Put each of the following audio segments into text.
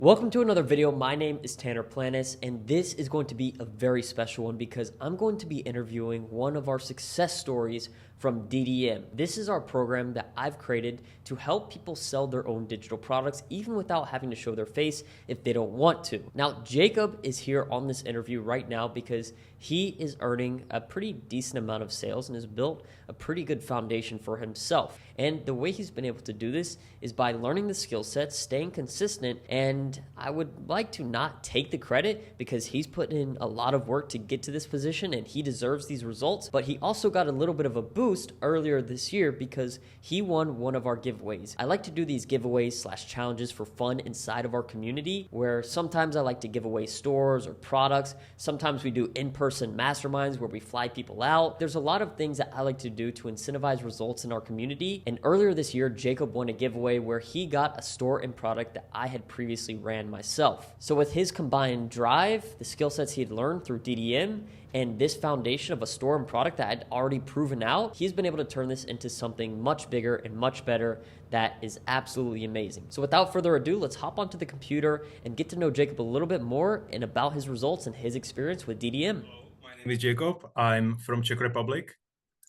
Welcome to another video. My name is Tanner Planis, and this is going to be a very special one because I'm going to be interviewing one of our success stories from DDM. This is our program that I've created to help people sell their own digital products even without having to show their face if they don't want to. Now, Jacob is here on this interview right now because he is earning a pretty decent amount of sales and has built a pretty good foundation for himself. And the way he's been able to do this is by learning the skill sets, staying consistent, and I would like to not take the credit because he's put in a lot of work to get to this position and he deserves these results, but he also got a little bit of a boost earlier this year because he won one of our giveaways. I like to do these giveaways / challenges for fun inside of our community, where sometimes I like to give away stores or products. Sometimes we do in-person masterminds where we fly people out. There's a lot of things that I like to do to incentivize results in our community. And earlier this year, Jacob won a giveaway where he got a store and product that I had previously ran myself. So with his combined drive, the skill sets he had learned through DDM, and this foundation of a store and product that I'd already proven out, he's been able to turn this into something much bigger and much better that is absolutely amazing. So without further ado, let's hop onto the computer and get to know Jacob a little bit more and about his results and his experience with DDM. Hello, my name is Jacob. I'm from Czech Republic,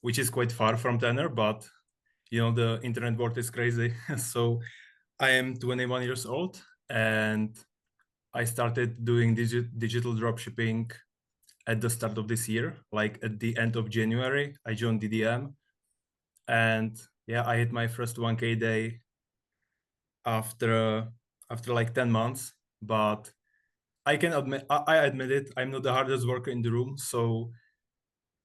which is quite far from Tanner, but the internet world is crazy. So I am 21 years old and I started doing digital dropshipping at the start of this year. Like at the end of January, I joined DDM, and I hit my first 1K day after like 10 months. But I admit it, I'm not the hardest worker in the room. So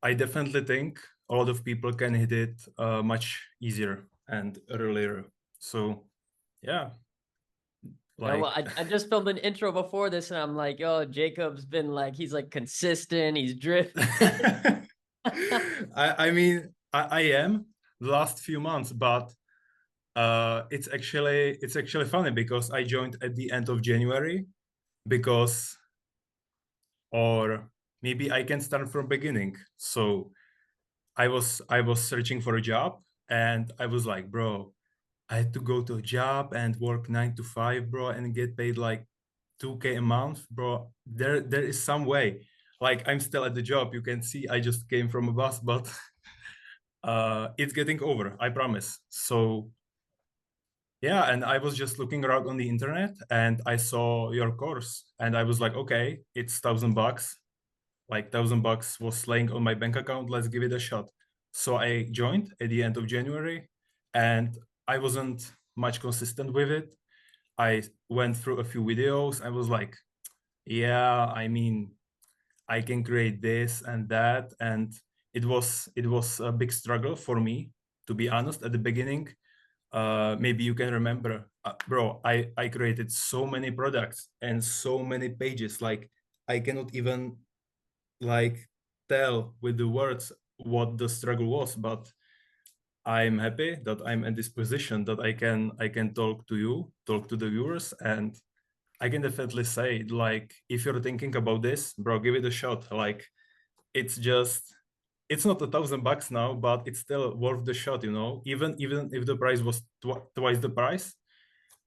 I definitely think a lot of people can hit it much easier and earlier. So yeah. Yeah, well, I just filmed an intro before this, and I'm like, oh, Jacob's been like, he's like consistent, he's drifting. I am the last few months, but it's actually funny because I joined at the end of January or maybe I can start from beginning. So I was searching for a job and I was like, bro, I had to go to a job and work 9 to 5, bro, and get paid like 2K a month, bro. There is some way. Like I'm still at the job. You can see I just came from a bus, but it's getting over, I promise. So yeah, and I was just looking around on the internet and I saw your course and I was like, okay, it's $1,000. Like $1,000 was laying on my bank account. Let's give it a shot. So I joined at the end of January and I wasn't much consistent with it. I went through a few videos. I was like, yeah, I can create this and that. And it was a big struggle for me, to be honest, at the beginning. Maybe you can remember, bro, I created so many products and so many pages. Like I cannot even like tell with the words what the struggle was, but I'm happy that I'm in this position that I can talk to you, talk to the viewers, and I can definitely say, like, if you're thinking about this, bro, give it a shot. Like it's not $1,000 now, but it's still worth the shot, even if the price was twice the price.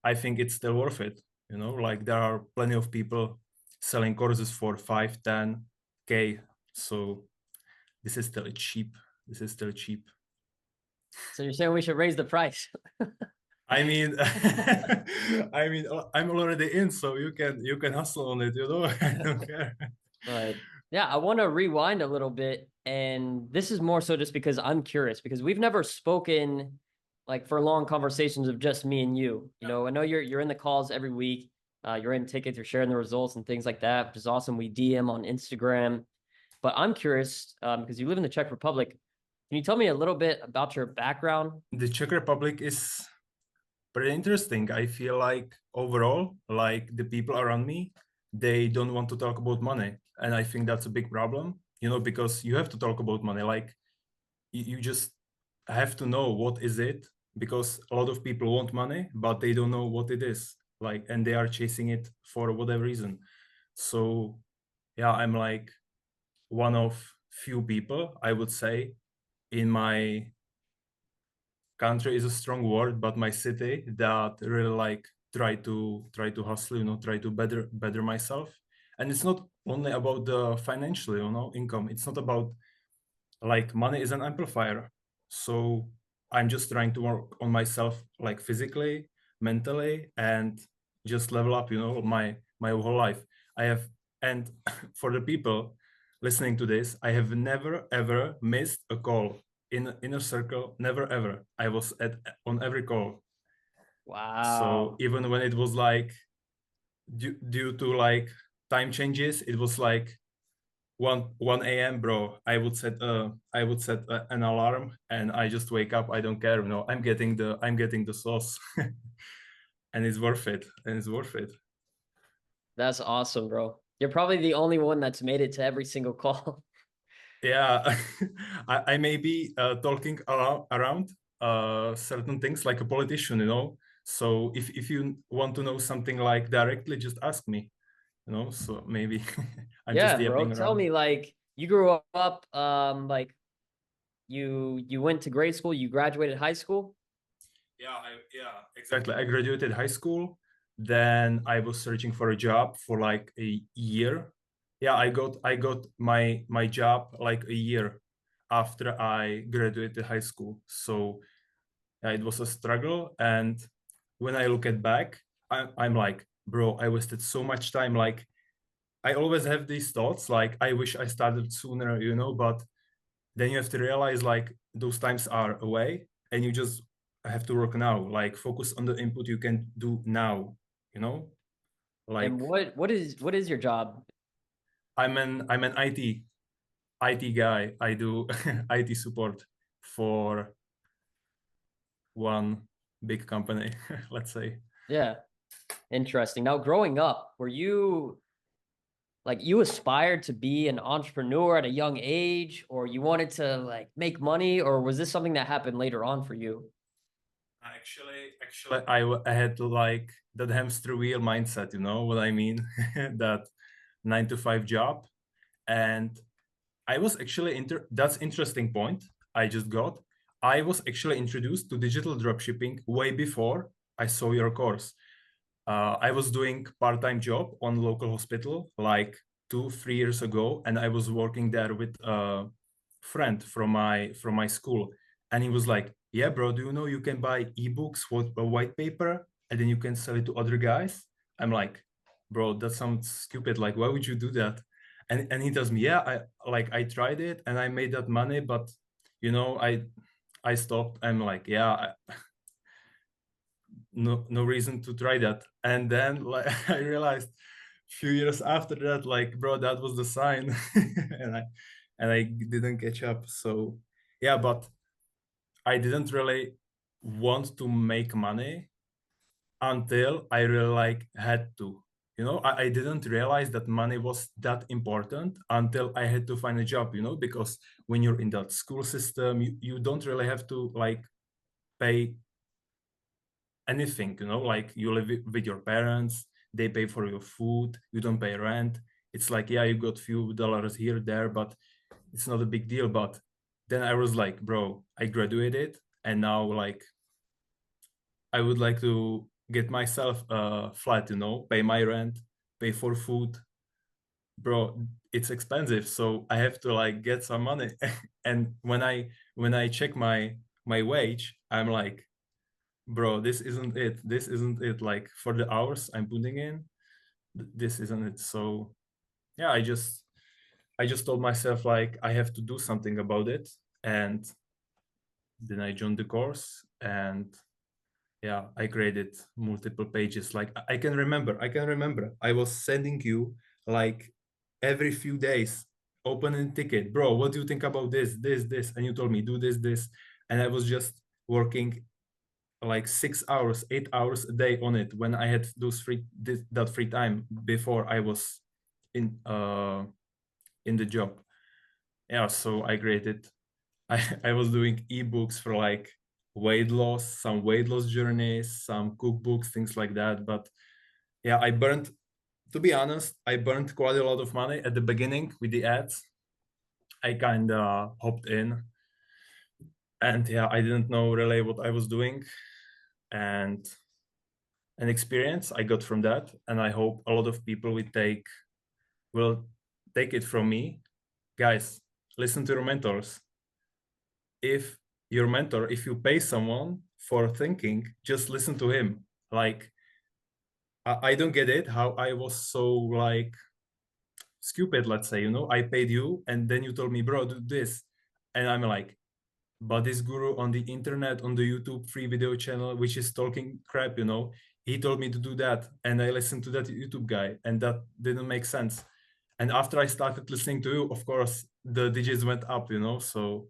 I think it's still worth it. Like there are plenty of people selling courses for 5, 10K. So this is still cheap. So you're saying we should raise the price? I mean, I'm already in, so you can hustle on it, I don't care. But yeah, I want to rewind a little bit. And this is more so just because I'm curious, because we've never spoken like for long conversations of just me and you. I know you're in the calls every week. You're in tickets, you're sharing the results and things like that, which is awesome. We DM on Instagram. But I'm curious, because you live in the Czech Republic. Can you tell me a little bit about your background? The Czech Republic is pretty interesting. I feel like overall, like the people around me, they don't want to talk about money. And I think that's a big problem, because you have to talk about money. Like you just have to know what is it, because a lot of people want money, but they don't know what it is. Like, and they are chasing it for whatever reason. So yeah, I'm like one of few people, I would say, in my country is a strong word, but my city that really like try to hustle, try to better myself. And it's not only about the financial, income. It's not about, like, money is an amplifier. So I'm just trying to work on myself, like physically, mentally, and just level up, my whole life. I have, and for the people listening to this, I have never ever missed a call in inner circle. Never ever. I was at on every call. So Wow. even when it was like due to like time changes, it was like 1 a.m., bro. I would set an alarm and I just wake up. I don't care. I'm getting the sauce, and it's worth it. And it's worth it. That's awesome, bro. You're probably the only one that's made it to every single call. Yeah, I may be talking around certain things like a politician. So if you want to know something like directly, just ask me. So maybe I'm just Yeah, bro. yapping Tell around. me, like, you grew up, like, you went to grade school, you graduated high school? Yeah, exactly. I graduated high school, then I was searching for a job for like a year. Yeah, I got my job like a year after I graduated high school. So yeah, it was a struggle. And when I look at back, I'm like, bro, I wasted so much time. Like, I always have these thoughts, like I wish I started sooner, but then you have to realize like those times are away and you just have to work now, like focus on the input you can do now, you know And like what is your job? I'm an IT guy. I do IT support for one big company, let's say. Yeah, interesting. Now, growing up, were you like you aspired to be an entrepreneur at a young age, or you wanted to like make money, or was this something that happened later on for you? Actually, I had like that hamster wheel mindset, you know what I mean? That 9 to 5 job. And I was actually that's interesting point I just got. I was actually introduced to digital dropshipping way before I saw your course. I was doing part-time job on local hospital like 2 3 years ago, and I was working there with a friend from my school, and he was like, "Yeah, bro, do you know you can buy ebooks with a white paper, and then you can sell it to other guys?" I'm like, "Bro, that sounds stupid. Like, why would you do that?" And he tells me, "Yeah, I tried it and I made that money, but I stopped." I'm like, "Yeah, no reason to try that." And then like I realized a few years after that, like, bro, that was the sign. And I didn't catch up. So yeah, but I didn't really want to make money until I really like had to. I didn't realize that money was that important until I had to find a job, because when you're in that school system, you don't really have to like pay anything, like you live with your parents, they pay for your food, you don't pay rent. It's like, yeah, you got few dollars here, there, but it's not a big deal. But then I was like, bro, I graduated and now like I would like to get myself a flat, pay my rent, pay for food. Bro, it's expensive, so I have to like get some money. And when I check my wage, I'm like, bro, this isn't it, like for the hours I'm putting in, this isn't it. So yeah, I just told myself like I have to do something about it. And then I joined the course, and yeah, I created multiple pages. Like I can remember I was sending you like every few days, open a ticket, bro, what do you think about this, and you told me do this, and I was just working like 6 hours, 8 hours a day on it when I had that free time before I was in the job. Yeah, so I created. I was doing ebooks for like weight loss, some weight loss journeys, some cookbooks, things like that. But yeah, to be honest, I burned quite a lot of money at the beginning with the ads. I kind of hopped in, and yeah, I didn't know really what I was doing. And an experience I got from that, and I hope a lot of people will take it from me. Guys, listen to your mentors. If your mentor, if you pay someone for thinking, just listen to him. Like, I don't get it how I was so like stupid, let's say, I paid you and then you told me, bro, do this. And I'm like, but this guru on the internet, on the YouTube free video channel, which is talking crap, he told me to do that. And I listened to that YouTube guy, and that didn't make sense. And after I started listening to you, of course, the digits went up, so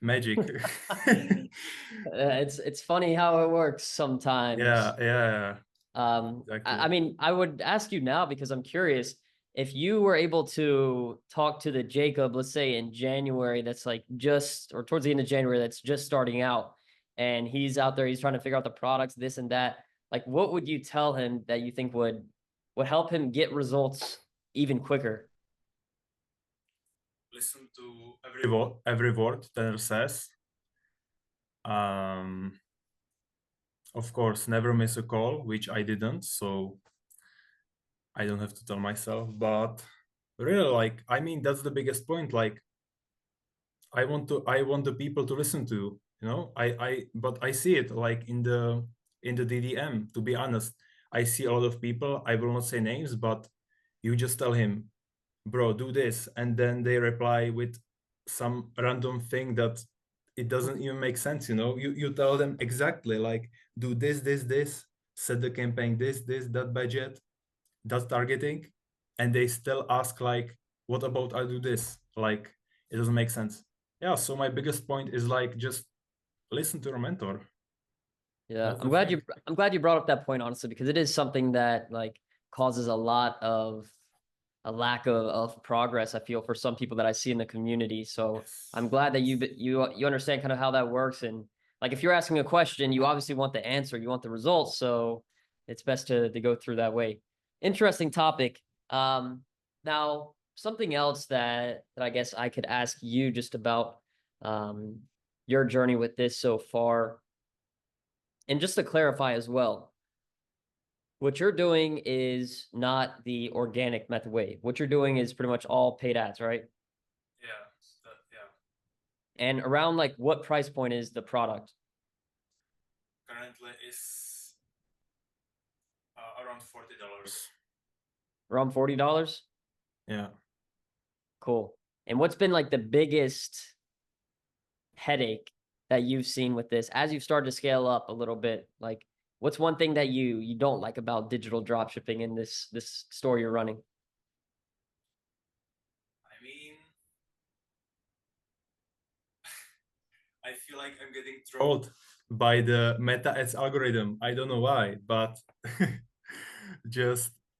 magic. It's funny how it works sometimes. Yeah, I exactly. mean, I would ask you now because I'm curious if you were able to talk to the Jacob, let's say in January, that's like just or towards the end of January, that's just starting out, and he's out there, he's trying to figure out the products, this and that. Like, what would you tell him that you think would help him get results even quicker? Listen to every word Tanner says. Um, of course, never miss a call, which I didn't, so I don't have to tell myself. But really, like, I mean, that's the biggest point. Like, I want the people to listen to, but I see it like in the DDM. To be honest, I see a lot of people. I will not say names, but you just tell him, bro, do this, and then they reply with some random thing that it doesn't even make sense. You tell them exactly like, do this, set the campaign, this, that budget, that targeting, and they still ask like, what about I do this? Like, it doesn't make sense. Yeah, so my biggest point is like, just listen to your mentor. Yeah, That's the thing. I'm glad you brought up that point, honestly, because it is something that like causes a lot of a lack of progress, I feel, for some people that I see in the community. So Yes. I'm glad that you understand kind of how that works. And like if you're asking a question, you obviously want the answer, you want the results. So it's best to go through that way. Interesting topic. Now something else that I guess I could ask you just about um your journey with this so far. And just to clarify as well, what you're doing is not the organic method way. What you're doing is pretty much all paid ads, right? Yeah. And around like what price point is the product? Currently is around $40. Around $40? Yeah. Cool. And what's been like the biggest headache that you've seen with this as you've started to scale up a little bit? Like what's one thing that you don't like about digital dropshipping in this store you're running? I mean, I feel like I'm getting trolled by the meta ads algorithm. I don't know why, but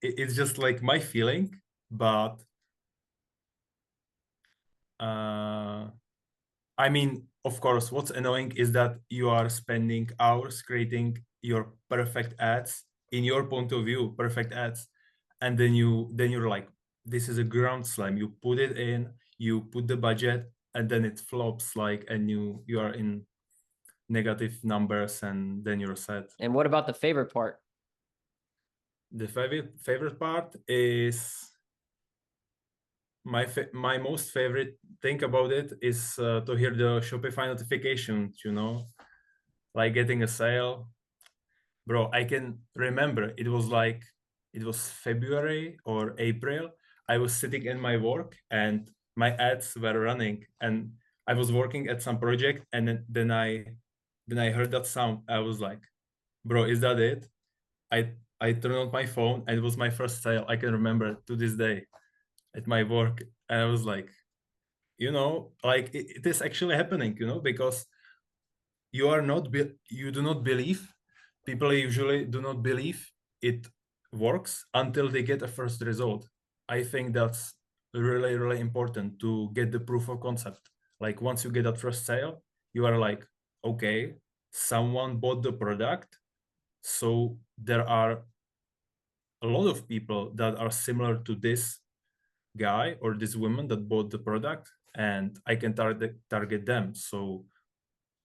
it's just like my feeling. But I mean, of course, what's annoying is that you are spending hours creating your perfect ads in your point of view, perfect ads, and then you're like, this is a ground slam. You put it in, you put the budget, and then it flops, like, and you are in negative numbers, and then you're sad. And what about the favorite part? The favorite part is my most favorite thing about it is to hear the Shopify notifications, like getting a sale. Bro, I can remember it was February or April. I was sitting in my work and my ads were running, and I was working at some project, and then I heard that sound. I was like, bro, is that it? I turned on my phone, and it was my first sale. I can remember to this day at my work, and I was like, like it is actually happening, because you do not believe, people usually do not believe it works until they get a first result. I think that's really, really important to get the proof of concept. Like once you get that first sale, you are like, okay, someone bought the product, so there are a lot of people that are similar to this guy or this woman that bought the product, and I can target them. So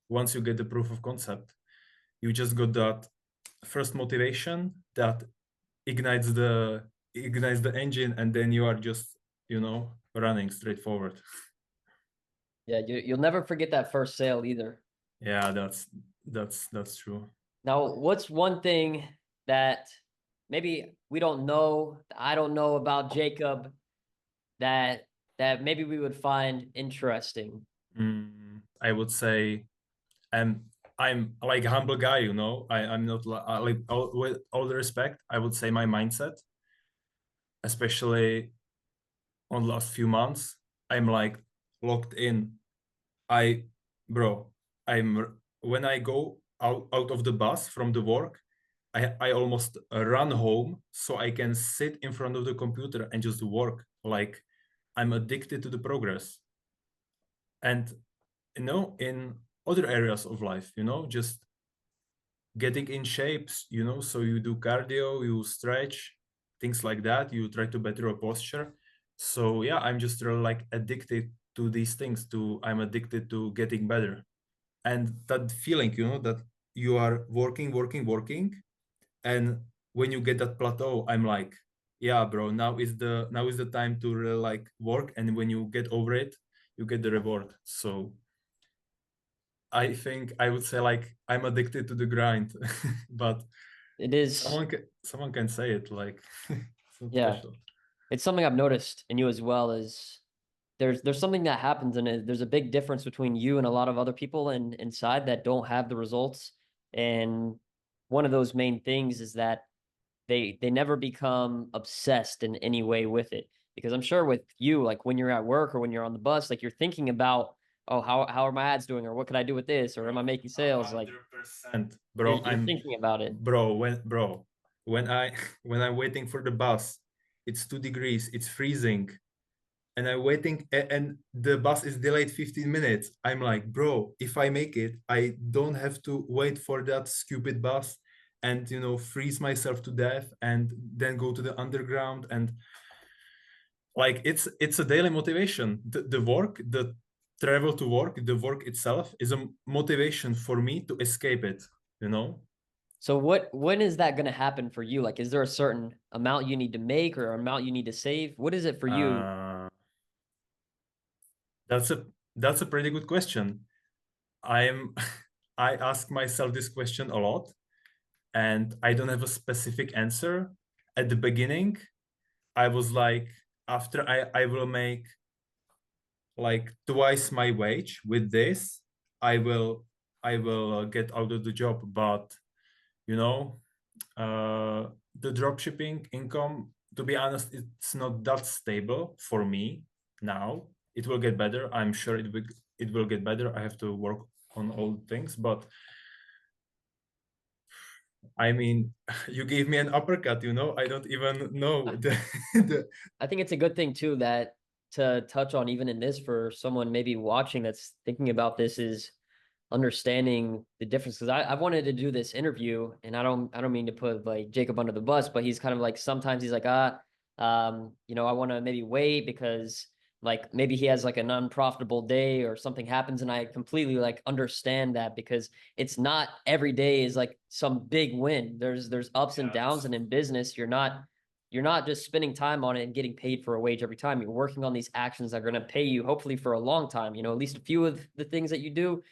once you get the proof of concept, you just got that first motivation that ignites the engine, and then you are just, running straight forward. Yeah, you'll never forget that first sale either. Yeah, that's true. Now, what's one thing that maybe we don't know, I don't know about Jacob, that maybe we would find interesting? I would say I'm like a humble guy, I'm not like, with all the respect, I would say my mindset, especially on the last few months, I'm like locked in. I, bro, I'm when I go out of the bus from the work, I almost run home so I can sit in front of the computer and just work. Like I'm addicted to the progress. And in other areas of life, just getting in shapes, so you do cardio, you stretch, things like that, you try to better your posture. So yeah, I'm just really like addicted to these things, I'm addicted to getting better. And that feeling, that you are working, and when you get that plateau, I'm like, yeah, bro, now is the time to really like work, and when you get over it, you get the reward. So I think I would say like I'm addicted to the grind, but It is, someone can say it like it's not yeah, special. it's something I've noticed in you as well. Is there's something that happens, and there's a big difference between you and a lot of other people inside that don't have the results. And one of those main things is that they never become obsessed in any way with it. Because I'm sure with you, like when you're at work or when you're on the bus, like you're thinking about, oh, how are my ads doing, or what could I do with this, or am I making sales? Like 100%, you're bro. you're thinking about it. When I when I'm waiting for the bus, it's 2 degrees, it's freezing, and I'm waiting, and the bus is delayed 15 minutes. I'm like, bro, if I make it, I don't have to wait for that stupid bus and freeze myself to death and then go to the underground. And like it's a daily motivation. The work, the travel to work, the work itself is a motivation for me to escape it, you know. So when is that going to happen for you? Like, is there a certain amount you need to make or amount you need to save? What is it for you? uh, that's a pretty good question. I'm I ask myself this question a lot, and I don't have a specific answer. At the beginning, I was like, after I will make like twice my wage with this, I will get out of the job. But you know, the dropshipping income, to be honest, it's not that stable for me now. It will get better. I'm sure it will get better. I have to work on all things, but I mean, you gave me an uppercut, I don't even know the I think it's a good thing too that to touch on even in this for someone maybe watching that's thinking about this is understanding the difference. Because I wanted to do this interview, and I don't mean to put like Jacob under the bus, but he's kind of like sometimes he's like, I want to maybe wait because like maybe he has like an unprofitable day or something happens, and I completely like understand that because it's not every day is like some big win. There's ups and downs, and in business, you're not just spending time on it and getting paid for a wage every time. You're working on these actions that are going to pay you hopefully for a long time. At least a few of the things that you do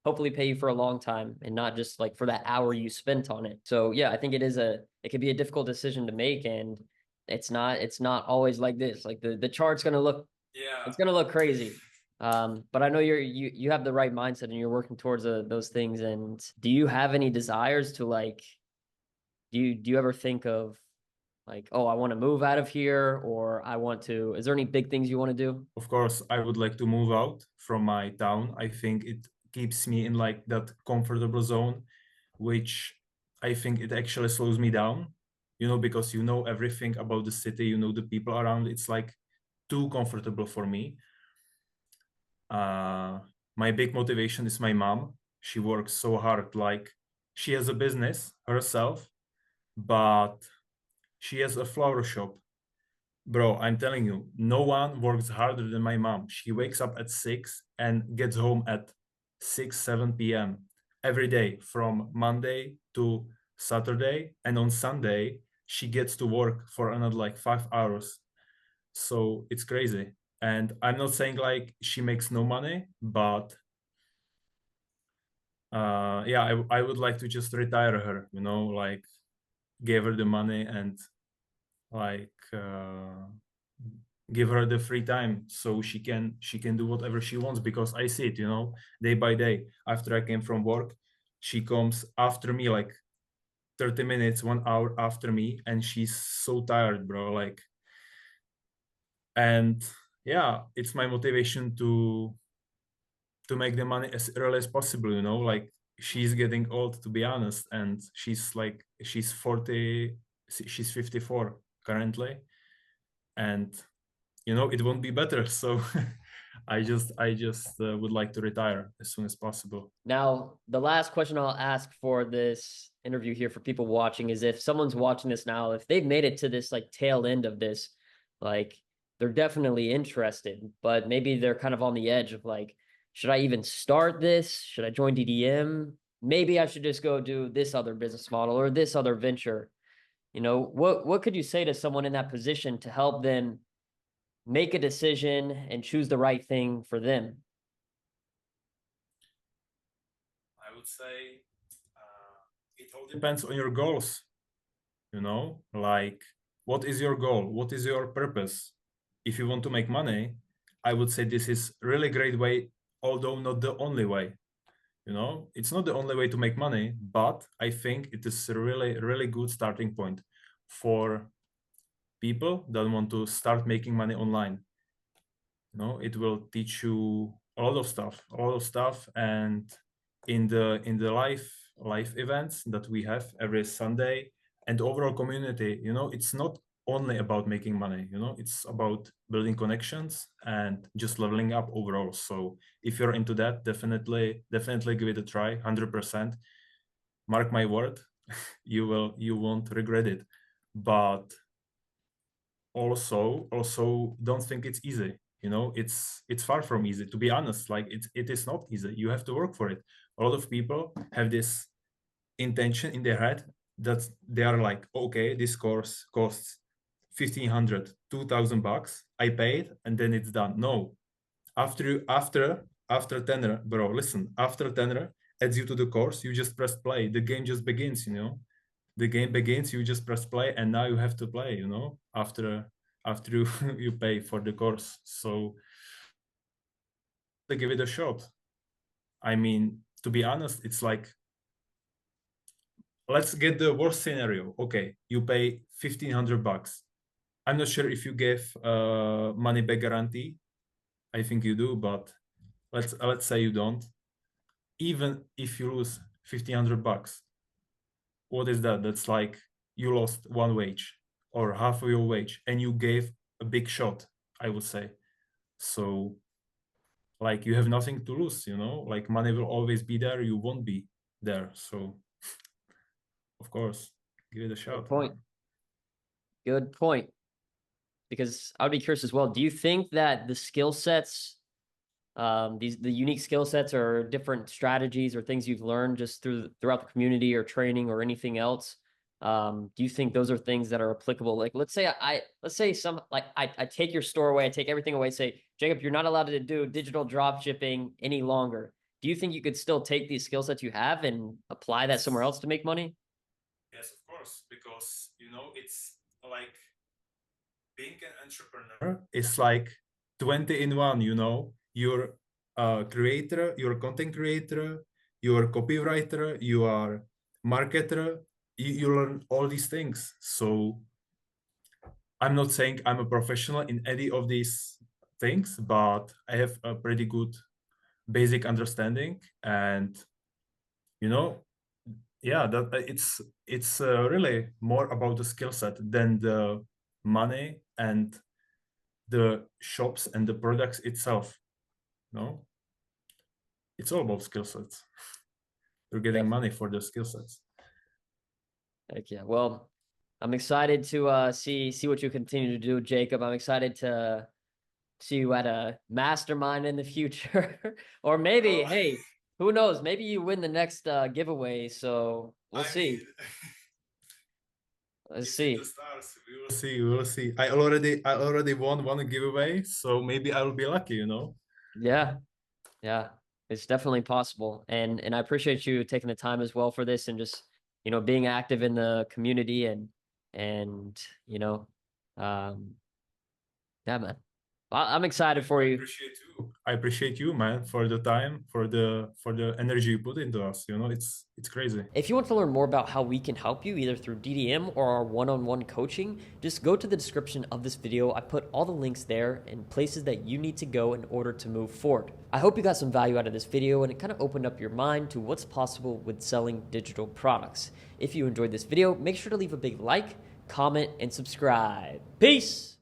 hopefully pay you for a long time and not just like for that hour you spent on it. So yeah, I think it could be a difficult decision to make, and it's not always like this. Like the chart's gonna look yeah. it's gonna look crazy. But I know you have the right mindset and you're working towards those things. And do you have any desires to like do you ever think of like, oh, I want to move out of here, or is there any big things you want to do? Of course, I would like to move out from my town. I think it keeps me in like that comfortable zone, which I think it actually slows me down, because you know everything about the city, you know the people around. It's like too comfortable for me. Uh, my big motivation is my mom. She works so hard. Like she has a business herself, but she has a flower shop. Bro, I'm telling you, no one works harder than my mom. She wakes up at 6 and gets home at 6, 7 p.m. every day from Monday to Saturday, and on Sunday she gets to work for another like 5 hours. So it's crazy. And I'm not saying like she makes no money, but yeah, I would like to just retire her, you know, like give her the money and like give her the free time so she can do whatever she wants, because I see it, you know, day by day. After I came from work, she comes after me like 30 minutes, 1 hour after me, and she's so tired, bro. Like, and yeah, it's my motivation to make the money as early as possible, you know. Like, she's getting old, to be honest, and she's 40, she's 54 currently, and you know it won't be better. So I just would like to retire as soon as possible. Now, the last question I'll ask for this interview here for people watching is, if someone's watching this now, if they've made it to this like tail end of this, like they're definitely interested, but maybe they're kind of on the edge of like, should I even start this? Should I join DDM? Maybe I should just go do this other business model or this other venture. You know, what could you say to someone in that position to help them make a decision and choose the right thing for them? I would say it all depends on your goals, you know, like what is your goal? What is your purpose? If you want to make money, I would say this is really great way, although not the only way. You know, it's not the only way to make money, but I think it is a really, really good starting point for people that want to start making money online. You know, it will teach you a lot of stuff, and in the live events that we have every Sunday and overall community, you know, it's not only about making money, you know, it's about building connections and just leveling up overall. So if you're into that, definitely give it a try, 100%. Mark my word, you won't regret it. But also don't think it's easy, you know. It's far from easy, to be honest. Like, it is not easy. You have to work for it. A lot of people have this intention in their head that they are like, okay, this course costs 1,500 $2,000, I pay it and then it's done. No, after tenor, bro, listen, after tenor adds you to the course, you just press play, the game just begins, you know. The game begins, you just press play, and now you have to play, you know, after you you pay for the course. So give it a shot. I mean, to be honest, it's like, let's get the worst scenario. Okay, you pay $1,500. I'm not sure if you gave money back guarantee. I think you do, but let's say you don't. Even if you lose $1,500, what is that? That's like you lost one wage or half of your wage, and you gave a big shot, I would say. So, like, you have nothing to lose, you know, like money will always be there, you won't be there. So, of course, give it a Good shot, point. man. Good point. Because I would be curious as well. Do you think that the skill sets, the unique skill sets, or different strategies or things you've learned just throughout the community or training or anything else, do you think those are things that are applicable? Like, let's say I take your store away, I take everything away, say, Jacob, you're not allowed to do digital drop shipping any longer. Do you think you could still take these skill sets you have and apply that somewhere else to make money? Yes, of course, because you know it's like being an entrepreneur is like 20 in one, you know. You're a creator, you're a content creator, you're a copywriter, you are marketer, you learn all these things. So I'm not saying I'm a professional in any of these things, but I have a pretty good basic understanding. And you know, yeah, that it's really more about the skill set than the money and the shops and the products itself. No, it's all about skill sets. You're getting money for the skill sets. Heck yeah. Well, I'm excited to see what you continue to do, Jacob. I'm excited to see you at a mastermind in the future. Or maybe, Oh, hey, who knows? Maybe you win the next giveaway. So We'll see. Let's It's in the see. stars. We will see. We will see. I already won one giveaway, so maybe I will be lucky, you know? Yeah. Yeah. It's definitely possible. And I appreciate you taking the time as well for this and just, being active in the community and, you know, um, yeah, man. I'm excited for you. I appreciate you, man, for the time, for the energy you put into us. You know, it's crazy. If you want to learn more about how we can help you either through DDM or our one-on-one coaching, just go to the description of this video. I put all the links there and places that you need to go in order to move forward. I hope you got some value out of this video and it kind of opened up your mind to what's possible with selling digital products. If you enjoyed this video, make sure to leave a big like, comment, and subscribe. Peace!